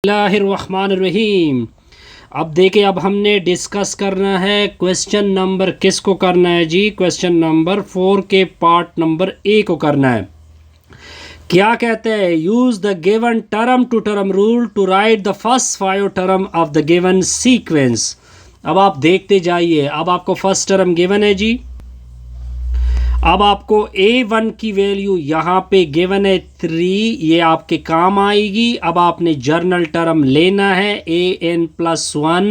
बिस्मिल्लाहिर्रहमानिर्रहीम। अब देखिए, अब हमने डिस्कस करना है क्वेश्चन नंबर, किसको करना है जी? क्वेश्चन नंबर 4 के पार्ट नंबर ए को करना है। क्या कहते हैं? Use the given term to term rule to write the first 5 term of the given sequence. अब आप देखते जाइए। अब आपको फर्स्ट टर्म गिवन है जी। अब आपको a1 की वैल्यू यहाँ पे गिवन है 3, ये आपके काम आएगी। अब आपने जर्नल टर्म लेना है an प्लस 1,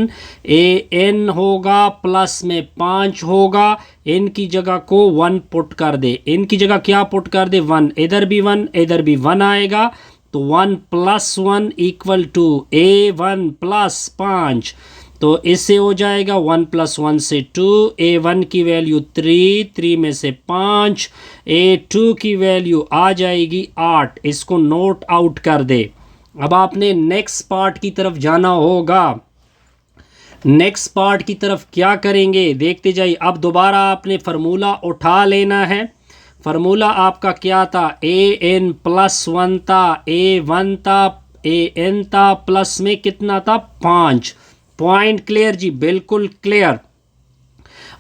an होगा प्लस में 5 होगा। इनकी जगह को 1 पुट कर दे। इनकी जगह क्या पुट कर दे? 1। इधर भी 1, इधर भी 1 आएगा। तो 1 plus 1 equal to a1 plus 5। तो इससे हो जाएगा 1 प्लस 1 से 2, a1 की वैल्यू 3, 3 में से 5, a2 की वैल्यू आ जाएगी 8। इसको नोट आउट कर दे। अब आपने नेक्स्ट पार्ट की तरफ जाना होगा। नेक्स्ट पार्ट की तरफ क्या करेंगे देखते जाइए। अब दोबारा आपने फार्मूला उठा लेना है। फार्मूला आपका क्या था? an प्लस 1 था, a1 था, an था, प्लस में कितना था? 5। पॉइंट क्लियर जी? बिल्कुल क्लियर।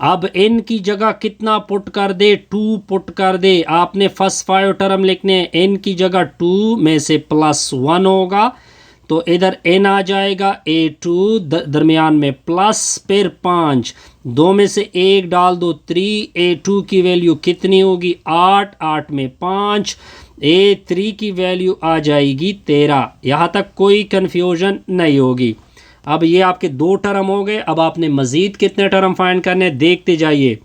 अब इन की जगह कितना पुट कर दे? 2 पुट कर दे। आपने फर्स्ट 5 टर्म लिखने हैं। इन की जगह 2 में से प्लस 1 होगा, तो इधर n आ जाएगा a2, दरमियान में प्लस, फिर 5, 2 में से 1 डाल दो 3, a2 की वैल्यू कितनी होगी? 8, 8 में 5, a3 की वैल्यू आ जाएगी 13। यहाँ तक कोई कन्फ्यूजन नहीं होगी। अब ये आपके 2 टर्म हो गए। अब आपने मज़ीद कितने टर्म फाइंड करने देखते जाइए।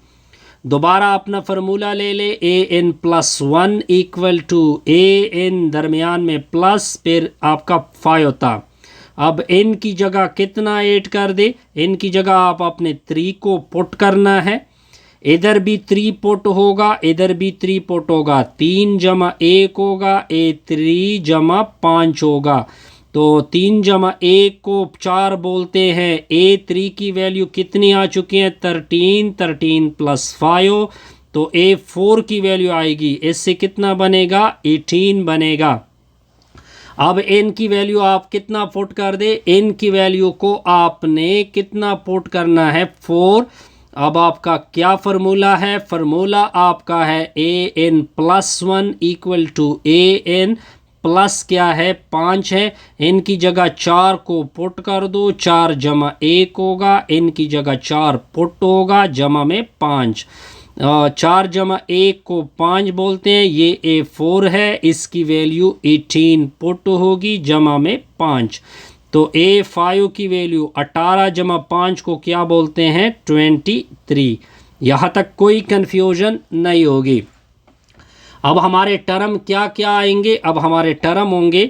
दोबारा अपना फार्मूला ले ले। an plus 1 equal to an दरमियान में प्लस, फिर आपका 5 होता। अब n की जगह कितना ऐड कर दे? n की जगह आप अपने 3 को पुट करना है। इधर भी 3 पुट होगा, इधर भी 3 पुट होगा। 3 जमा 1 होगा, a3 जमा 5 होगा। तो 3 जमा 1 को 4 बोलते हैं। a3 की वैल्यू कितनी आ चुकी है? 13, 13 प्लस 5, तो a4 की वैल्यू आएगी। इससे कितना बनेगा? 18 बनेगा। अब n की वैल्यू आप कितना पुट कर दे? n की वैल्यू को आपने कितना पुट करना है? 4। अब आपका क्या फार्मूला है? फार्मूला आपका है an plus 1 equal to an plus क्या है? 5 है। इनकी जगह 4 को पुट कर दो। 4 जमा 1 होगा, इनकी जगह 4 पुट होगा, जमा में 5। 4 जमा 1 को 5 बोलते हैं। ये a4 है, इसकी वैल्यू 18 पुट होगी, जमा में 5। तो a5 की वैल्यू 18 जमा 5 को क्या बोलते हैं? 23। यहाँ तक कोई कन्फ्यूजन नहीं होगी। अब हमारे टर्म क्या क्या आएंगे? अब हमारे टर्म होंगे,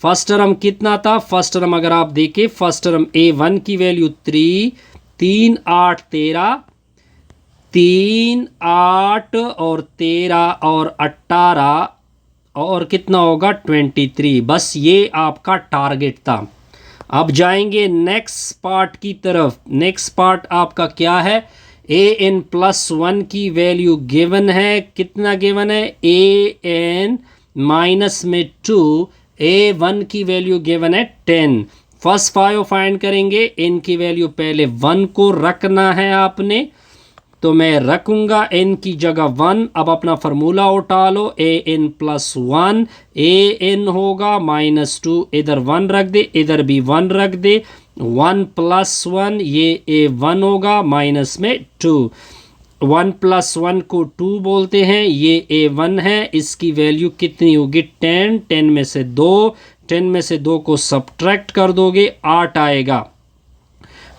फर्स्ट टर्म कितना था? फर्स्ट टर्म अगर आप देखें, फर्स्ट टर्म a1 की वैल्यू 3, 3 8 13, 3 8 और 13 और 18 और कितना होगा? 23। बस ये आपका टारगेट था। अब जाएंगे नेक्स्ट पार्ट की तरफ। नेक्स्ट पार्ट आपका क्या है? an प्लस 1 की वैल्यू गिवन है। कितना गिवन है? an माइनस में 2, a1 की वैल्यू गिवन है 10। फर्स्ट 5 फाइंड करेंगे। इनकी वैल्यू पहले 1 को रखना है आपने, तो मैं रखूँगा n की जगह 1। अब अपना फार्मूला उठा लो। an प्लस 1, an होगा माइनस 2, इधर 1 रख दे, इधर भी 1 रख दे। 1 प्लस 1, ये a1 होगा, माइनस में 2। 1 प्लस 1 को 2 बोलते हैं। ये a1 है, इसकी वैल्यू कितनी होगी? 10। 10 में से 2, 10 में से 2 को सब्ट्रैक्ट कर दोगे, 8 आएगा।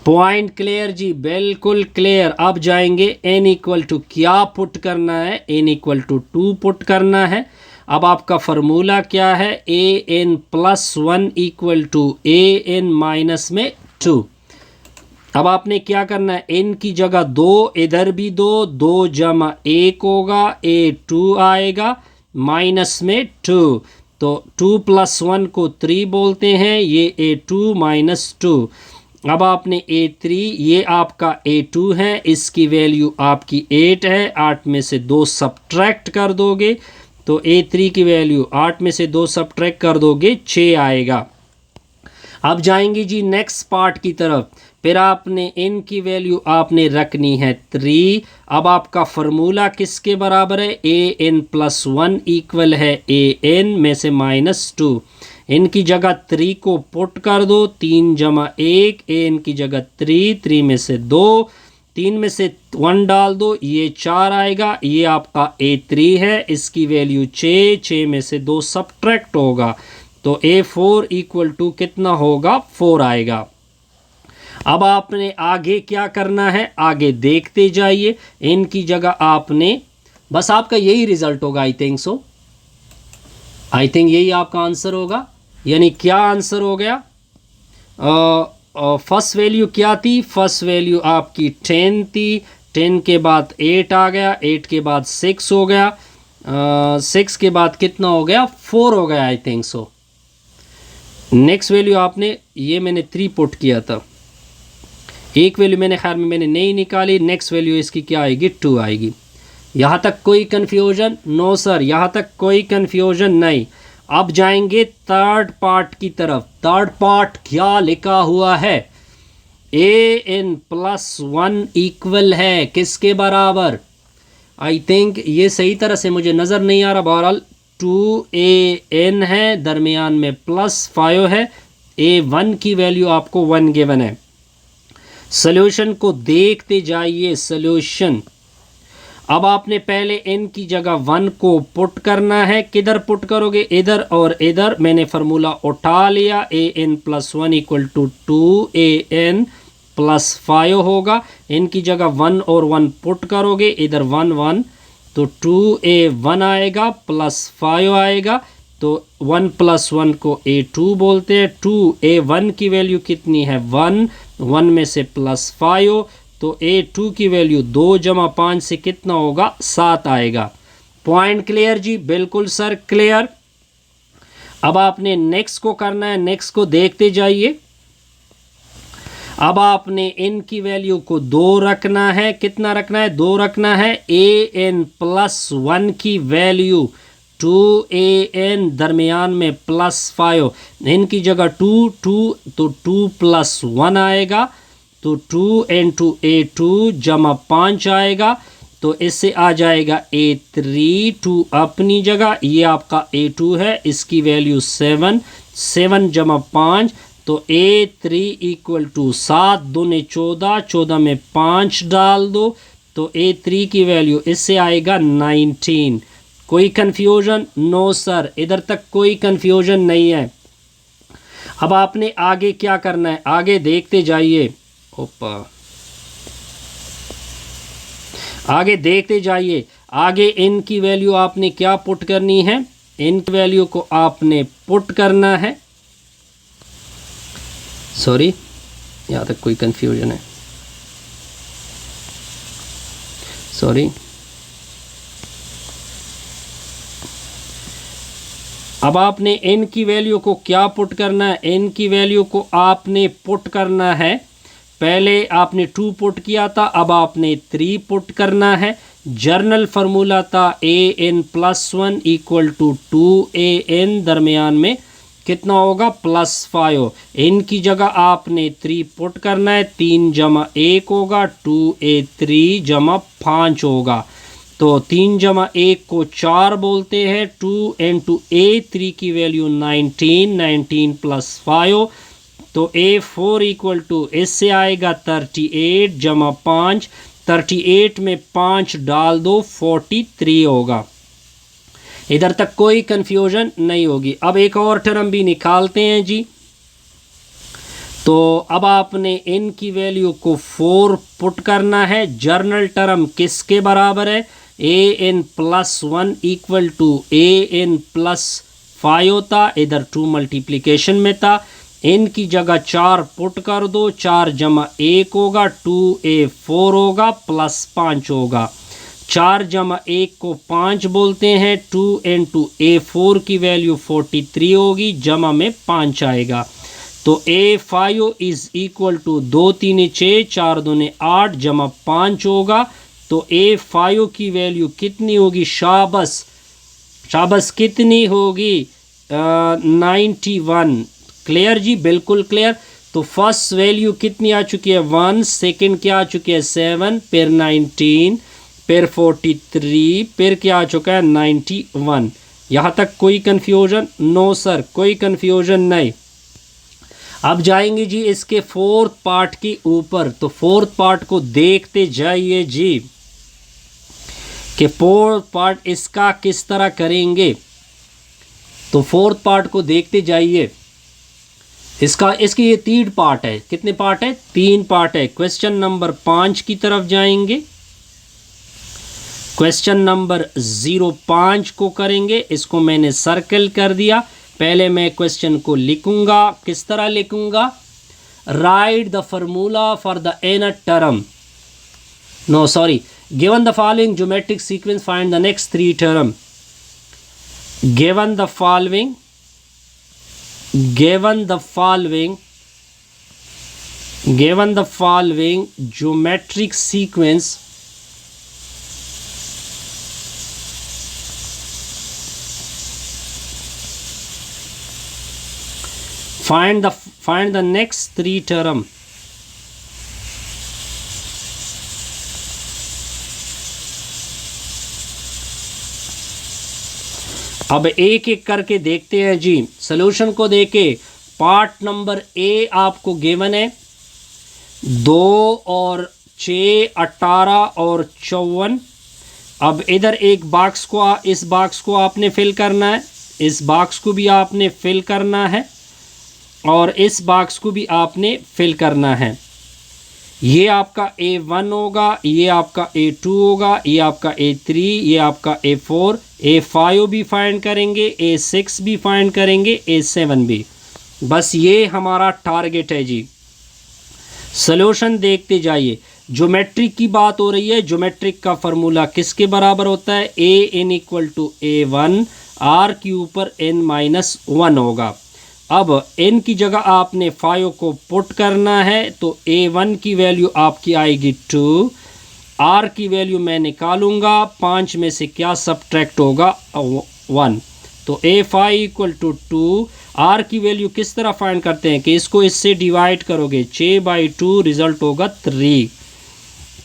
पॉइंट क्लियर जी? बिल्कुल क्लियर। अब जाएंगे n इक्वल टू क्या पुट करना है? n इक्वल टू 2 पुट करना है। अब आपका फार्मूला क्या है? an plus 1 equal to an minus में 2। अब आपने क्या करना है? n की जगह 2, इधर भी 2, 2 जमा 1 होगा, a2 आएगा, माइनस में 2। तो 2 प्लस 1 को 3 बोलते हैं। ये a2 माइनस 2। अब आपने a3, ये आपका a2 है, इसकी वैल्यू आपकी 8 है। 8 में से 2 सब्ट्रैक्ट कर दोगे, तो a3 की वैल्यू 8 में से 2 सब्ट्रैक्ट कर दोगे, 6 आएगा। अब जाएंगे जी नेक्स्ट पार्ट की तरफ। फिर आपने n की वैल्यू आपने रखनी है 3। अब आपका फार्मूला किसके बराबर है? ए एन प्लस 1 इक्वल है ए एन में से -2। n की जगह 3 को पुट कर दो, 3 जमा 1, ए एन की जगह 3, 3 में से 2, 3 में से 1 डाल दो, ये 4 आएगा। ये आपका A3 है, इसकी वैल्यू 6, 6 में से 2 सब्ट्रैक्ट होगा तो A4 इक्वल टू कितना होगा? 4 आएगा। अब आपने आगे क्या करना है? आगे देखते जाइए। इनकी जगह आपने बस आपका यही रिजल्ट होगा। I think so, I think यही आपका आंसर होगा। यानी क्या आंसर हो गया? फर्स्ट वैल्यू क्या थी? फर्स्ट वैल्यू आपकी 10 थी, 10 के बाद 8 आ गया, 8 के बाद 6 हो गया, 6 के बाद कितना हो गया? 4 हो गया। I think so. Next value आपने, ये मैंने 3 पुट किया था, एक वैल्यू मैंने ख्याल में मैंने नहीं निकाली। नेक्स्ट वैल्यू इसकी क्या आएगी? 2 आएगी। यहाँ तक कोई कन्फ्यूजन? नो सर, यहाँ तक कोई कन्फ्यूजन नहीं। अब जाएंगे थर्ड पार्ट की तरफ। थर्ड पार्ट क्या लिखा हुआ है? ए एन प्लस 1 इक्वल है किसके बराबर? आई थिंक ये सही तरह से मुझे नज़र नहीं आ रहा। बहरहाल 2an है, दरमियान में +5 है। a1 की वैल्यू आपको 1 गिवन है। सॉल्यूशन को देखते जाइए। सॉल्यूशन, अब आपने पहले n की जगह 1 को पुट करना है। किधर पुट करोगे? इधर और इधर। मैंने फार्मूला उठा लिया। an plus 1 equal to 2an plus 5 होगा। n की जगह 1 और 1 पुट करोगे, इधर 1 1 तो 2a1 आएगा प्लस 5 आएगा। तो 1 प्लस 1 को a2 बोलते हैं। 2a1 की वैल्यू कितनी है? 1, 1 में से +5 तो a2 की वैल्यू 2 जमा 5 से कितना होगा? 7 आएगा। पॉइंट क्लियर जी? बिल्कुल सर क्लियर। अब आपने नेक्स्ट को करना है। नेक्स्ट को देखते जाइए। अब आपने n की वैल्यू को 2 रखना है। कितना रखना है? 2 रखना है। an प्लस 1 की वैल्यू 2an, दरमियान में +5, n की जगह 2 तो 2 प्लस 1 आएगा तो 2 into a2 जमा 5 आएगा। तो इससे आ जाएगा a3, 2 अपनी जगह, ये आपका a2 है, इसकी वैल्यू 7, 7 जमा 5 तो a3 इक्वल टू 7 दूने 14, 14 में 5 डाल दो तो a3 की वैल्यू इससे आएगा 19। कोई कन्फ्यूजन? नो सर, इधर तक कोई कन्फ्यूजन नहीं है। अब आपने आगे क्या करना है? आगे देखते जाइए। ओपा, आगे देखते जाइए। आगे n की वैल्यू आपने क्या पुट करनी है? n की वैल्यू को आपने पुट करना है। सॉरी, यहाँ तक कोई कंफ्यूजन है? सॉरी। अब आपने n की वैल्यू को क्या पुट करना है? n की वैल्यू को आपने पुट करना है। पहले आपने 2 पुट किया था, अब आपने 3 पुट करना है। जर्नल फार्मूला था an plus 1 equal to 2an, दरमियान में कितना होगा? +5। n की जगह आपने 3 पुट करना है। 3 जमा 1 होगा, 2a3 जमा 5 होगा। तो 3 जमा 1 को 4 बोलते हैं। 2 into a3 की वैल्यू 19, 19 प्लस 5 तो a4 इक्वल टू इससे आएगा 38 जमा 5, 38 में 5 डाल दो 43 होगा। इधर तक कोई कंफ्यूजन नहीं होगी। अब एक और टर्म भी निकालते हैं जी। तो अब आपने n की वैल्यू को 4 पुट करना है। जर्नल टर्म किसके बराबर है? an plus 1 equal to an plus 5 था, इधर 2 मल्टीप्लिकेशन में था। n की जगह 4 पुट कर दो, 4 जमा 1 होगा, 2a4 होगा प्लस 5 होगा। 4 जमा 1 को 5 बोलते हैं। 2 into a4 की वैल्यू 43 होगी, जमा में 5 आएगा। तो a5 इज इक्वल टू 2 3 6, 4 दूने 8 जमा 5 होगा। तो a5 की वैल्यू कितनी होगी? शाबस, शाबस कितनी होगी? 91। क्लियर जी, बिल्कुल क्लियर। तो फर्स्ट वैल्यू कितनी आ चुकी है 1, सेकंड क्या आ चुकी है 7, फिर 19, फिर 43, फिर क्या आ चुका है 91। यहाँ तक कोई कन्फ्यूजन? नो सर, कोई कन्फ्यूजन नहीं। अब जाएंगे जी इसके फोर्थ पार्ट के ऊपर। तो फोर्थ पार्ट को देखते जाइए जी कि फोर्थ पार्ट इसका किस तरह करेंगे। तो फोर्थ पार्ट को देखते जाइए। इसके ये 3 पार्ट है। कितने पार्ट है? 3 पार्ट है। क्वेश्चन नंबर 5 की तरफ जाएंगे। क्वेश्चन नंबर 05 को करेंगे। इसको मैंने सर्कल कर दिया। पहले मैं क्वेश्चन को लिखूंगा। किस तरह लिखूंगा? Write the formula for the nth term. No sorry, given the following geometric sequence, find the next 3 term. given the following geometric sequence, find the next 3 term। अब एक एक करके देखते हैं जी। सॉल्यूशन को देके पार्ट नंबर ए आपको given है 2 और 6, 18 और 54। अब इधर एक बॉक्स को इस बॉक्स को आपने फिल करना है, इस बॉक्स को भी आपने फिल करना है और इस बॉक्स को भी आपने फिल करना है। ये आपका A1 होगा, ये आपका A2 होगा, ये आपका A3, ये आपका A4, A5 भी फाइंड करेंगे, A6 भी फाइंड करेंगे, A7 भी। बस ये हमारा टारगेट है जी। सॉल्यूशन देखते जाइए। ज्योमेट्रिक की बात हो रही है। ज्योमेट्रिक का फार्मूला किसके बराबर होता है? AN = A1 R के ऊपर n-1 होगा। अब n की जगह आपने 5 को पुट करना है। तो A1 की वैल्यू आपकी आएगी 2, R की वैल्यू मैं निकालूंगा, 5 में से क्या सब्ट्रैक्ट होगा 1। तो A5 = 2। R की वैल्यू किस तरह फाइंड करते हैं कि इसको इससे डिवाइड करोगे, 6/2 रिजल्ट होगा 3।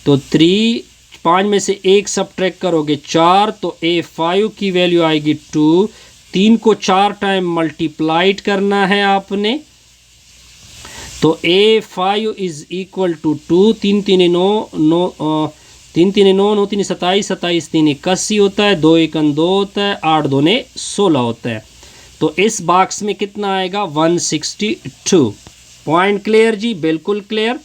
तो 3, 5 में से 1 सब्ट्रैक्ट करोगे 4। तो A5 की वैल्यू आएगी 2। 3 को 4 टाइम मल्टीप्लाइड करना है आपने। तो A5 = 2, 3 3 9 9 3 3 9 9 3 27 27 3 81 होता है, 2 1 2 होता है, 8 2 16 होता है। तो इस बॉक्स में कितना आएगा 162। पॉइंट क्लियर जी, बिल्कुल क्लियर।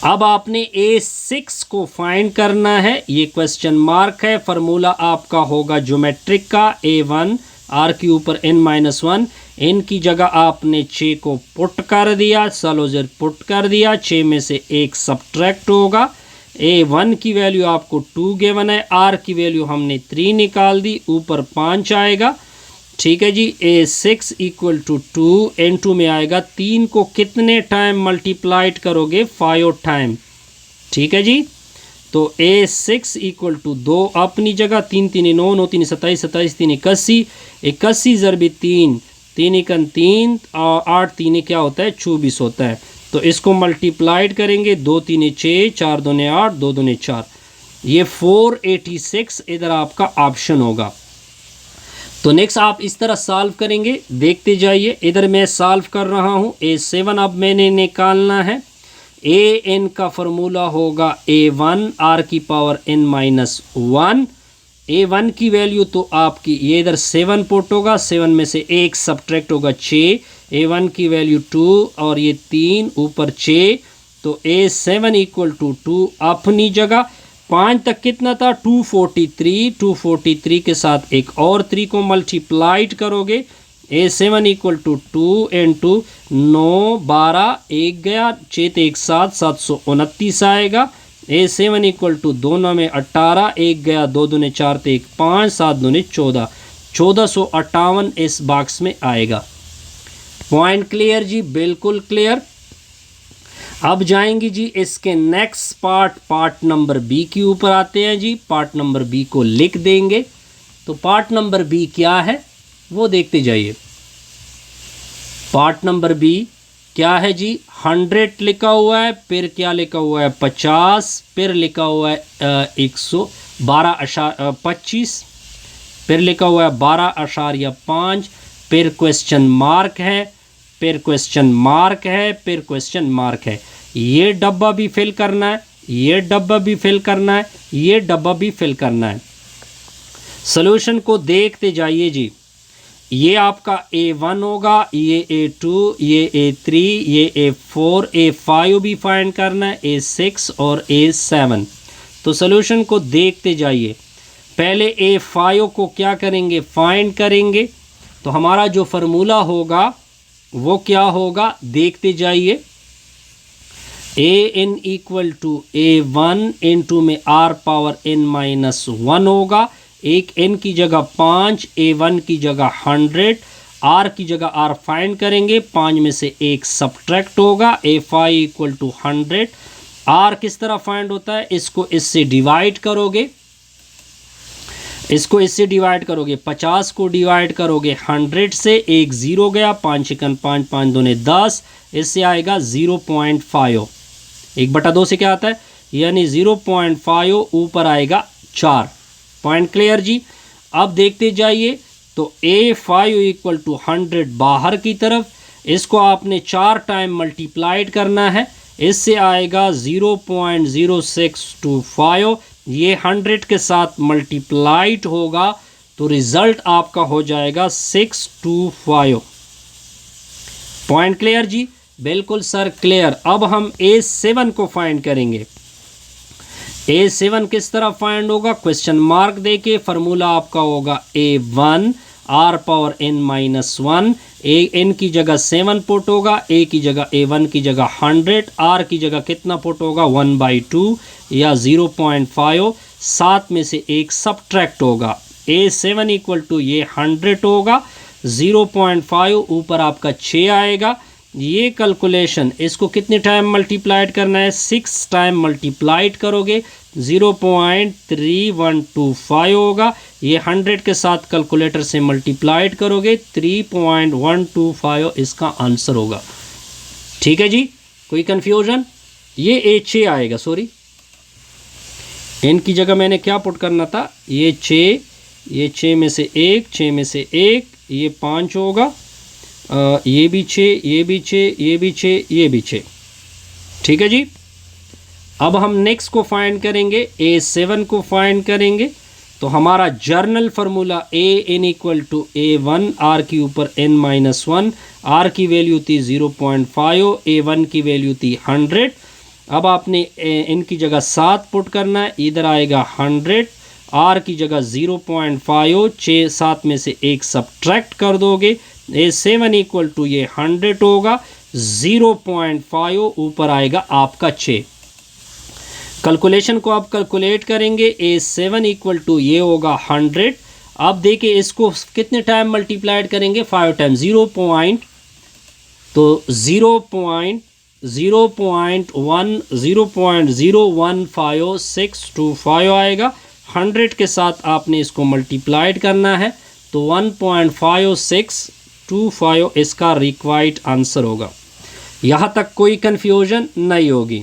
अब आपने A6 को फाइंड करना है। ये क्वेश्चन मार्क है। फार्मूला आपका होगा ज्योमेट्रिक का A1 R के ऊपर n-1। n की जगह आपने 6 को पुट कर दिया, सॉल्यूशन पुट कर दिया, 6 में से 1 सब्ट्रैक्ट होगा। A1 की वैल्यू आपको 2 गिवन है, R की वैल्यू हमने 3 निकाल दी, ऊपर 5 आएगा। ठीक है जी। A6 = 2, n2 में आएगा 3 को कितने टाइम मल्टीप्लाइड करोगे 5 टाइम। ठीक है जी। तो A6 = 2 अपनी जगह, 3 3 9 9 3 27 27 3 81 81 ज़रबी 3 3 1 3 और 8 3 क्या होता है 24 होता है। तो इसको मल्टीप्लाइड करेंगे, 2 3 6 4 2 8 2 2 4, ये 486 इधर आपका ऑप्शन होगा। तो नेक्स्ट आप इस तरह सॉल्व करेंगे, देखते जाइए। इधर मैं सॉल्व कर रहा हूँ। A7 अब मैंने निकालना है। AN का फार्मूला होगा A1 R की पावर n-1। A1 की वैल्यू तो आपकी ये इधर 7 पुट होगा, 7 में से 1 सब्ट्रैक्ट होगा 6। A1 की वैल्यू 2 और ये 3 ऊपर 6। तो A7 = 2 अपनी जगह। 5 तक कितना था 243। 243 के साथ एक और 3 को मल्टीप्लाइड करोगे। A7 = 2 × 9 12 1 गया, 6 1 7 729 आएगा। A7 = 2 9 में 18, 1 गया, 2 2 4 1 5 7 2 14, 1458 इस बॉक्स में आएगा। पॉइंट क्लियर जी, बिल्कुल क्लियर। अब जाएंगे जी इसके नेक्स्ट पार्ट नंबर बी के ऊपर आते हैं जी। पार्ट नंबर बी को लिख देंगे। तो पार्ट नंबर बी क्या है वो देखते जाइए। पार्ट नंबर बी क्या है जी, 100 लिखा हुआ है, फिर क्या लिखा हुआ है 50, फिर लिखा हुआ है 112.25, फिर लिखा हुआ है 12.5, फिर क्वेश्चन मार्क है, फिर क्वेश्चन मार्क है, फिर क्वेश्चन मार्क है। ये डब्बा भी फिल करना है, ये डब्बा भी फिल करना है, ये डब्बा भी फिल करना है। सॉल्यूशन को देखते जाइए जी। ये आपका A1 होगा, ये A2, ये A3, ये A4, A5 भी फाइंड करना है, A6 और A7। तो सॉल्यूशन को देखते जाइए। पहले A5 को क्या करेंगे, फाइंड करेंगे। तो हमारा जो फार्मूला होगा वो क्या होगा, देखते जाइए। AN equal to A1 into में R पावर n-1 होगा। एक n की जगह 5, A1 की जगह 100, R की जगह R फाइंड करेंगे, 5 में से 1 सब्ट्रैक्ट होगा। A5 equal to 100। R किस तरह फाइंड होता है, इसको इससे डिवाइड करोगे, इसको इससे डिवाइड करोगे, 50 को डिवाइड करोगे 100 से, 1 0 गया, 5 चिकन 5, 5 दूने 10, इससे आएगा 0.5। 1/2 से क्या आता है, यानी 0.5 ऊपर आएगा 4। पॉइंट क्लियर जी। अब देखते जाइए। तो A5 इक्वल टू 100 बाहर की तरफ, इसको आपने 4 टाइम मल्टीप्लाइड करना है, इससे आएगा 0.0625। ये 100 के साथ मल्टीप्लाइड होगा तो रिजल्ट आपका हो जाएगा 625। पॉइंट क्लियर जी, बिल्कुल सर क्लियर। अब हम A7 को फाइंड करेंगे। A7 किस तरह फाइंड होगा, क्वेश्चन मार्क देके फार्मूला आपका होगा A1 R power n-1, n की जगह 7 पुट होगा, A की जगह A1 की जगह 100, R की जगह कितना पुट होगा 1/2 या 0.5, 7 में से 1 सब्ट्रैक्ट होगा। A7 इक्वल टू ये 100 होगा, 0.5 ऊपर आपका 6 आएगा। ये कैलकुलेशन इसको कितने टाइम मल्टीप्लाइड करना है, 6 टाइम मल्टीप्लाइड करोगे 0.3125 होगा। ये 100 के साथ कैलकुलेटर से मल्टीप्लाइड करोगे 3.125 इसका आंसर होगा। ठीक है जी, कोई कंफ्यूजन। ये A6 आएगा, सॉरी n की जगह मैंने क्या पुट करना था, ये 6, ये 6 में से 1, 6 में से 1, ये 5 होगा, ये भी 6, ये भी 6, ये भी 6, ये भी 6। ठीक है जी। अब हम नेक्स्ट को फाइंड करेंगे, A7 को फाइंड करेंगे। तो हमारा general formula AN equal to A1 R की ऊपर n-1, R की वैल्यू थी 0.5, A1 की वैल्यू थी 100। अब आपने n की जगह 7 पुट करना है, इधर आएगा 100, R की जगह 0.5, 6 7 में से 1 सब्ट्रैक्ट कर दोगे, A7 इक्वल टू ये 100 होगा, 0.5 ऊपर आएगा आपका 6। कैलकुलेशन को आप कैलकुलेट करेंगे, A7 इक्वल टू ये होगा 100। अब देखिए इसको कितने टाइम मल्टीप्लाइड करेंगे, 5 टाइम, 0.015625 आएगा। 100 के साथ आपने इसको मल्टीप्लाइड करना है तो 1.5625 इसका रिक्वायर्ड आंसर होगा। यहाँ तक कोई कन्फ्यूजन नहीं होगी।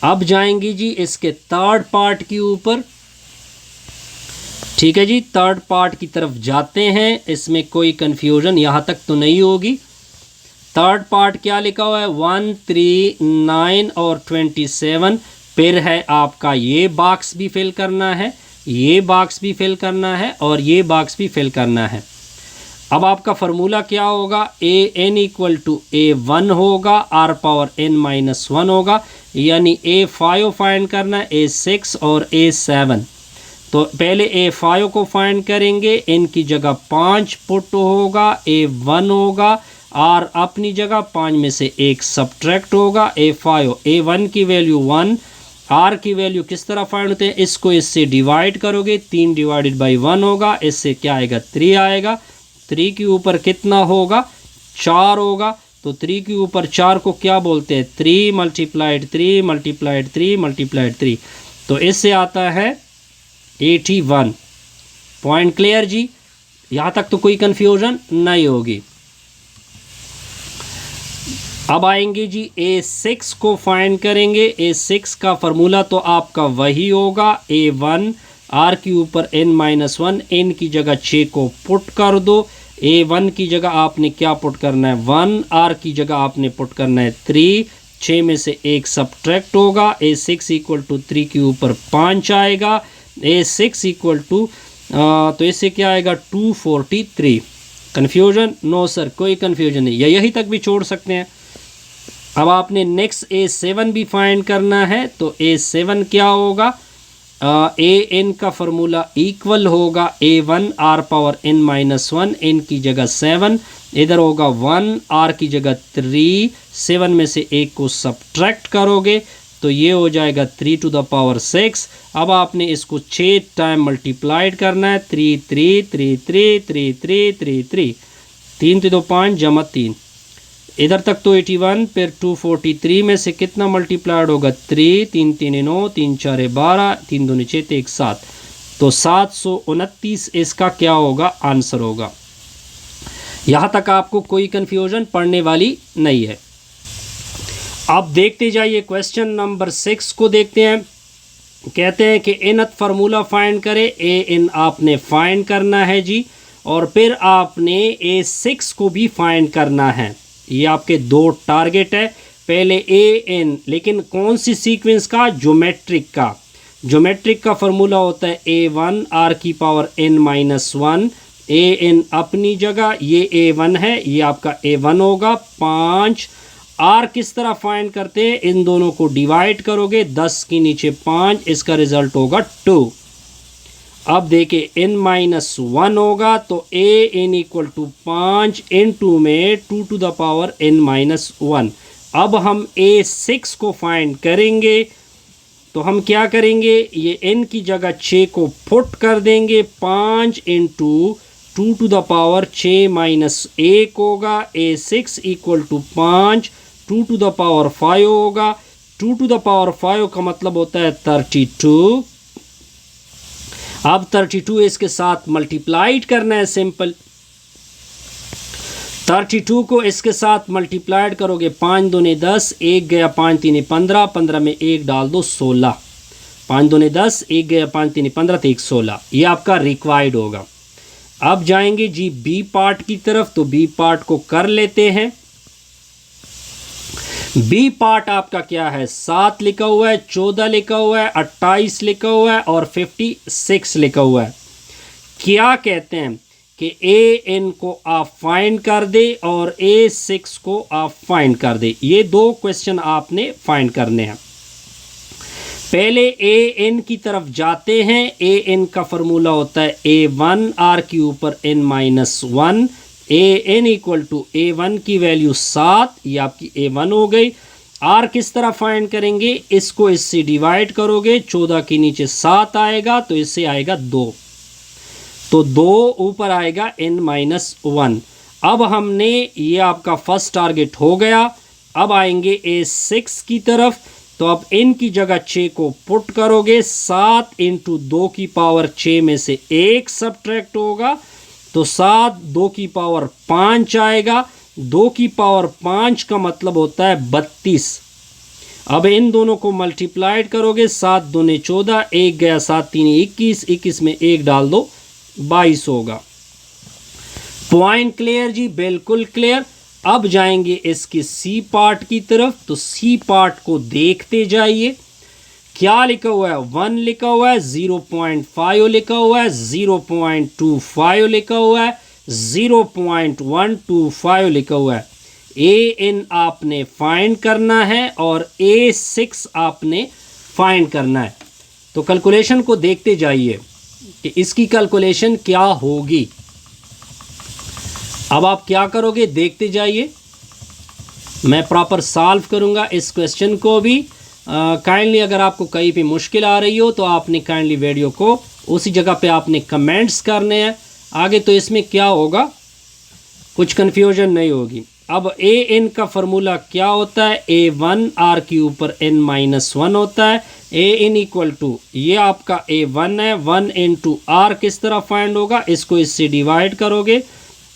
अब जाएंगी जी इसके थर्ड पार्ट के ऊपर। ठीक है जी, थर्ड पार्ट की तरफ जाते हैं। इसमें कोई कन्फ्यूजन यहाँ तक तो नहीं होगी। थर्ड पार्ट क्या लिखा हुआ है, 1, 3, 9 और 27। फिर है आपका ये बॉक्स भी फिल करना है, ये बॉक्स भी फिल करना है और ये बॉक्स भी फिल करना है। अब आपका फार्मूला क्या होगा, AN इक्वल टू A1 होगा, R पावर n-1 होगा, यानी A5 फाइंड करना है, A6 और A7। तो पहले A5 को फाइंड करेंगे, n की जगह 5 पुट होगा, A1 होगा, R अपनी जगह 5 में से 1 सब्ट्रैक्ट होगा, A5 A1 की वैल्यू 1, R की वैल्यू किस तरह फाइंड होते हैं, इसको इससे डिवाइड करोगे, 3 डिवाइडेड बाई 1 होगा, इससे क्या आएगा 3 आएगा। 3 के ऊपर कितना होगा, 4 होगा। तो 3 के ऊपर 4 को क्या बोलते हैं, 3 मल्टीप्लाइड 3 मल्टीप्लाइड 3 मल्टीप्लाइड 3। तो इससे आता है 81। पॉइंट क्लियर जी, यहाँ तक तो कोई कन्फ्यूजन नहीं होगी। अब आएंगे जी A6 को फाइंड करेंगे। A6 का फार्मूला तो आपका वही होगा, A1 R के ऊपर n-1, n की जगह 6 को पुट कर दो। A1 की जगह आपने क्या पुट करना है 1, R की जगह आपने पुट करना है 3, 6 में से 1 सब्ट्रैक्ट होगा। A6 इक्वल टू 3 के ऊपर 5 आएगा। A6 इक्वल टू तो इससे क्या आएगा 243। कन्फ्यूजन? नो सर, कोई कन्फ्यूजन नहीं, या यही तक भी छोड़ सकते हैं। अब आपने नेक्स्ट A7 भी फाइंड करना है, तो A7 क्या होगा, an का फार्मूला इक्वल होगा A1 R power n-1, n की जगह 7, इधर होगा 1, R की जगह 3, 7 में से 1 को सब्ट्रैक्ट करोगे तो ये हो जाएगा 3 टू द पावर 6। अब आपने इसको 6 टाइम मल्टीप्लाइड करना है, 3 3 3 3 3 3 3 3 3 तो 5 जमा 3, इधर तक तो 81, फिर 243 में से कितना मल्टीप्लाइड होगा 3, 3 3 9, 3 4 12, 3 2 6 1 7, तो 729 इसका क्या होगा आंसर होगा। यहाँ तक आपको कोई कंफ्यूजन पड़ने वाली नहीं है। अब देखते जाइए क्वेश्चन नंबर 6 को देखते हैं। कहते हैं कि nth फार्मूला फाइंड करें। an आपने फाइंड करना है जी, और फिर आपने A6 को भी फाइंड करना है। ये आपके दो टारगेट है। पहले an, लेकिन कौन सी सीक्वेंस का, ज्योमेट्रिक का। ज्योमेट्रिक का फार्मूला होता है A1 R की पावर n-1, an अपनी जगह, ये A1 है, ये आपका A1 होगा 5। R किस तरह फाइंड करते हैं, इन दोनों को डिवाइड करोगे, 10 के नीचे 5, इसका रिजल्ट होगा 2। अब देखिए n-1 होगा तो an इक्वल टू 5 n2 में 2 टू द पावर n-1। अब हम A6 को फाइंड करेंगे, तो हम क्या करेंगे, ये n की जगह 6 को पुट कर देंगे, 5 into 2 to the power 6 minus 1 होगा। A6 equal to 5, 2 to the power 5 होगा। 2 टू द पावर 5 का मतलब होता है 32। अब 32 इसके साथ मल्टीप्लाइड करना है, सिंपल। 32 को इसके साथ मल्टीप्लाइड करोगे, 5 दूने 10, 1 गया 5 3 15, 15 में 1 डाल दो 16, 5 दूने 10, 1 गया 5 3 15 तो 1 16, ये आपका रिक्वायर्ड होगा। अब जाएंगे जी बी पार्ट की तरफ, तो बी पार्ट को कर लेते हैं। बी पार्ट आपका क्या है, 7 लिखा हुआ है, 14 लिखा हुआ है, 28 लिखा हुआ है और 56 लिखा हुआ है। क्या कहते हैं कि an को आप फाइंड कर दे और A6 को आप फाइंड कर दे। ये दो क्वेश्चन आपने फाइंड करने हैं। पहले an की तरफ जाते हैं। an का फॉर्मूला होता है A1 R के ऊपर n-1, an equal to A1 की वैल्यू 7, ये आपकी A1 हो गई। R किस तरह फाइंड करेंगे, इसको इससे डिवाइड करोगे, 14 के नीचे 7 आएगा तो इससे आएगा 2, तो 2 ऊपर आएगा n-1। अब हमने, ये आपका फर्स्ट टारगेट हो गया। अब आएंगे A6 की तरफ, तो अब n की जगह 6 को पुट करोगे, 7 इंटू 2 की पावर 6 में से 1 सब्ट्रैक्ट होगा, तो 7 2 की पावर 5 आएगा। 2 की पावर 5 का मतलब होता है 32। अब इन दोनों को मल्टीप्लाइड करोगे, 7 दूने 14, 1 गया 7 3 21, 21 में 1 डाल दो 22 होगा। पॉइंट क्लियर जी, बिल्कुल क्लियर। अब जाएंगे इसके सी पार्ट की तरफ, तो सी पार्ट को देखते जाइए। क्या लिखा हुआ है, 1 लिखा हुआ है, 0.5 लिखा हुआ है, 0.25 लिखा हुआ है, 0.125 लिखा हुआ है। an आपने फाइंड करना है और A6 आपने फाइंड करना है। तो कैलकुलेशन को देखते जाइए कि इसकी कैलकुलेशन क्या होगी। अब आप क्या करोगे, देखते जाइए, मैं प्रॉपर सॉल्व करूंगा इस क्वेश्चन को भी। काइंडली अगर आपको कहीं पे मुश्किल आ रही हो तो आपने काइंडली वीडियो को उसी जगह पे आपने कमेंट्स करने हैं। आगे तो इसमें क्या होगा, कुछ कन्फ्यूजन नहीं होगी। अब an का फार्मूला क्या होता है, A1 R के ऊपर n-1 होता है। an इक्वल टू, ये आपका A1 है, 1 इंटू R किस तरह फाइंड होगा, इसको इससे डिवाइड करोगे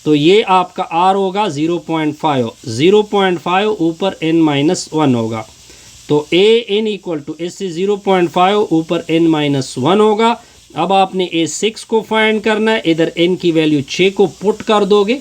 तो ये आपका r होगा 0.5, 0.5 ऊपर n-1 होगा, तो a n इक्वल टू इससे 0.5 ऊपर n-1 होगा। अब आपने a6 को फाइंड करना है, इधर n की वैल्यू 6 को पुट कर दोगे,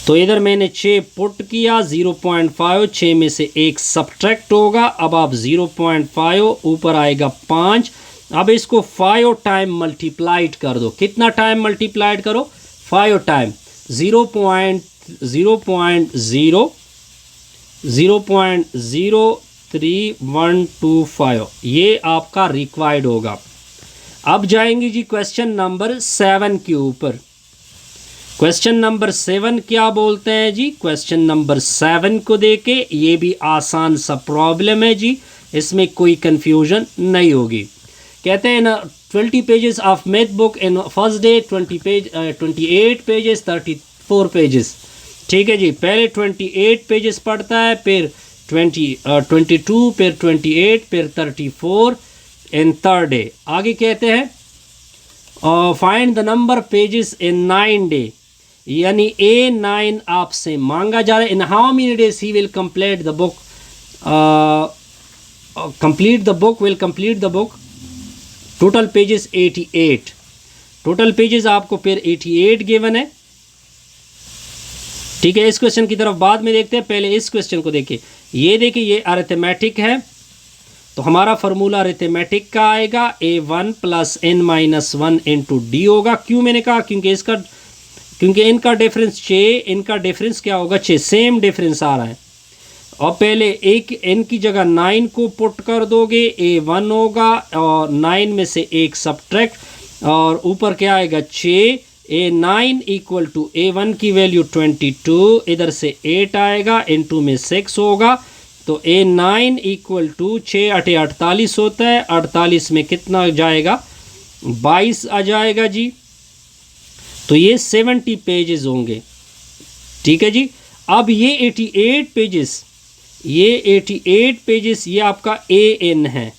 तो इधर मैंने 6 पुट किया, 0.5 6 में से 1 सब्ट्रैक्ट होगा। अब आप 0.5 ऊपर आएगा 5, अब इसको 5 टाइम मल्टीप्लाइड कर दो। कितना टाइम मल्टीप्लाइड करो? 5 टाइम। 0.03125 ये आपका रिक्वायर्ड होगा। अब जाएंगे जी क्वेश्चन नंबर 7 के ऊपर। क्वेश्चन नंबर 7 क्या बोलते हैं जी? क्वेश्चन नंबर 7 को देके, ये भी आसान सा प्रॉब्लम है जी, इसमें कोई कंफ्यूजन नहीं होगी। कहते हैं ना 20 pages of math book in first day, 28 pages 34 pages. ठीक है जी, पहले 28 पेजेस पढ़ता है, फिर 22, फिर 28, फिर 34 इन थर्ड डे। आगे कहते हैं find the number pages in 9 day, यानी A9 आपसे मांगा जा रहा है। In how many days he will complete the book, complete the book. Total pages 88, total pages आपको फिर 88 गिवन है। ठीक है, इस क्वेश्चन की तरफ बाद में देखते हैं, पहले इस क्वेश्चन को देखिए। ये देखिए, ये अरिथमेटिक है, तो हमारा फार्मूला अरिथमेटिक का आएगा A1 + n-1 इंटू डी होगा। क्यों मैंने कहा? क्योंकि इनका डिफरेंस 6, इनका डिफरेंस क्या होगा? 6, सेम डिफरेंस आ रहा है। और पहले एक n की जगह 9 को पुट कर दोगे, A1 होगा, और 9 में से 1 सब्ट्रैक्ट, और ऊपर क्या आएगा? 6। A9 इक्वल टू A1 की वैल्यू 22, इधर से 8 आएगा, इनटू में 6 होगा, तो A9 इक्वल टू 6 8 48 होता है। 48 में कितना जाएगा? 22 आ जाएगा जी। तो ये 70 पेजेस होंगे। ठीक है जी। अब ये 88 पेजेस, ये आपका AN है।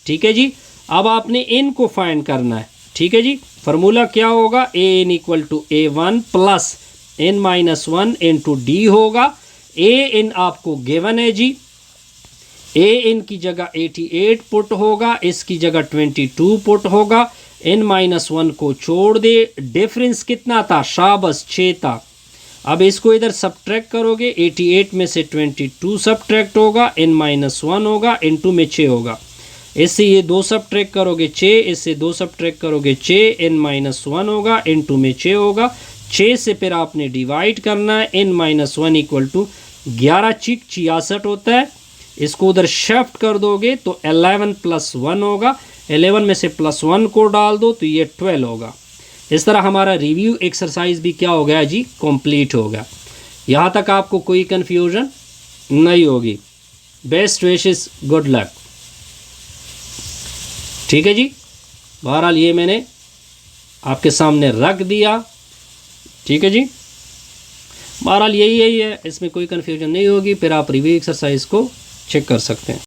ठीक है जी। अब आपने n को फाइंड करना है। ठीक है जी। फार्मूला क्या होगा? AN equal to A1 + n-1 into D होगा। AN आपको गिवन है जी, AN की जगह 88 पुट होगा, इसकी जगह 22 पुट होगा, n-1 को छोड़ दे। डिफरेंस कितना था? शाबस 6 था। अब इसको इधर सब्ट्रैक्ट करोगे, 88 में से 22 सब्ट्रैक्ट होगा, n-1 होगा, इनटू में 6 होगा। इससे ये 2 सब्ट्रैक्ट करोगे 6, इससे 2 सब्ट्रैक्ट करोगे 6, n-1 होगा, इनटू में 6 होगा। 6 से फिर आपने डिवाइड करना है, n-1 इक्वल टू 11 × 66 होता है। इसको उधर शिफ्ट कर दोगे तो 11 + 1 होगा, 11 में से +1 को डाल दो तो ये 12 होगा। इस तरह हमारा रिव्यू एक्सरसाइज भी क्या हो गया जी? कंप्लीट हो गया। यहाँ तक आपको कोई कन्फ्यूजन नहीं होगी। Best wishes, good luck. ठीक है जी। बहरहाल ये मैंने आपके सामने रख दिया। ठीक है जी। बहरहाल यही है, इसमें कोई कन्फ्यूजन नहीं होगी। फिर आप रिव्यू एक्सरसाइज को चेक कर सकते हैं।